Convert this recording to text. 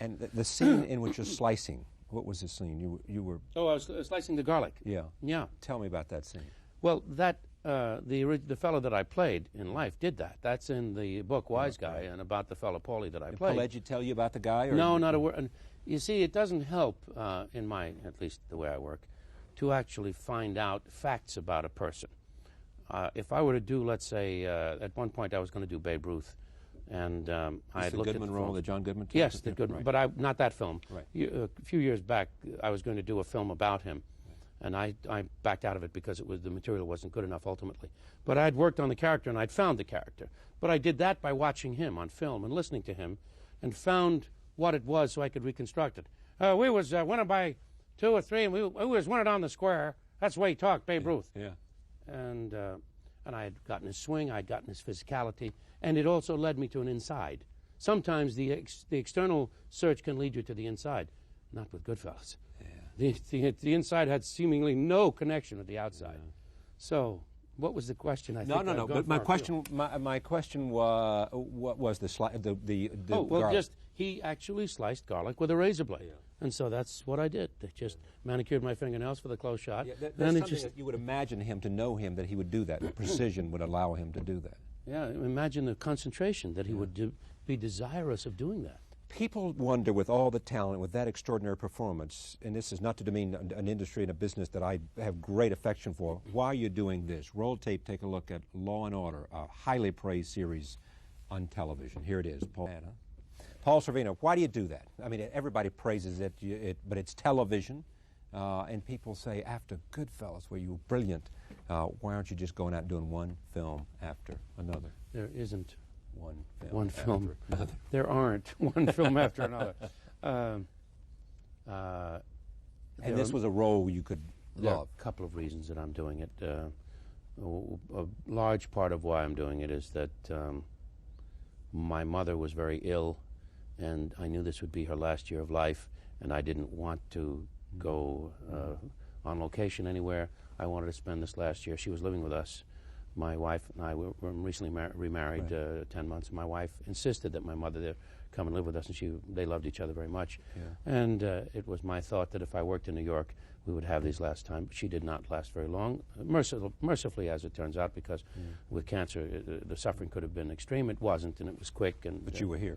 And the scene in which you're slicing, what was the scene? You were... Oh, I was slicing the garlic. Yeah. Yeah. Tell me about that scene. Well, that the fellow that I played in life did that. That's in the book Wise Guy, and about the fellow Paulie that I played. Did tell you about the guy? Or No, not a word. And you see, it doesn't help, in my, at least the way I work, to actually find out facts about a person. If I were to do, let's say, at one point I was going to do Babe Ruth, and I had looked at the Goodman role, the John Goodman? Yes, the Goodman, right. but not that film. Right. A few years back, I was going to do a film about him, and I backed out of it because the material wasn't good enough ultimately. But I'd worked on the character, and I'd found the character. But I did that by watching him on film and listening to him, and found what it was so I could reconstruct it. We was winning by 2 or 3, and we was winning on the square. That's the way he talked, Babe Ruth. Yeah. And I had gotten his swing, I'd gotten his physicality, and it also led me to an inside. Sometimes the external search can lead you to the inside, not with Goodfellas. Yeah. The inside had seemingly no connection with the outside. Yeah. So, what was the question? No. But my question was the garlic. Just he actually sliced garlic with a razor blade. Yeah. And so that's what I did. I just manicured my fingernails for the close shot. Yeah, that's something that you would imagine him to know him, that he would do that. The precision would allow him to do that. Yeah, imagine the concentration that he would be desirous of doing that. People wonder, with all the talent, with that extraordinary performance, and this is not to demean an industry and a business that I have great affection for, why you're doing this. Roll tape, take a look at Law & Order, a highly praised series on television. Here it is. Paul Sorvino, why do you do that? I mean, everybody praises it, but it's television, and people say, after Goodfellas, where you were brilliant, why aren't you just going out and doing one film after another? There isn't one film after another. There aren't one film after another. And this was a role you could love. There are a couple of reasons that I'm doing it. A large part of why I'm doing it is that my mother was very ill, and I knew this would be her last year of life, and I didn't want to go on location anywhere. I wanted to spend this last year. She was living with us. My wife and I were recently remarried, 10 months. My wife insisted that my mother come and live with us, and they loved each other very much. Yeah. And it was my thought that if I worked in New York, we would have these last time. But she did not last very long, mercifully as it turns out, because with cancer, the suffering could have been extreme. It wasn't, and it was quick. But you were here.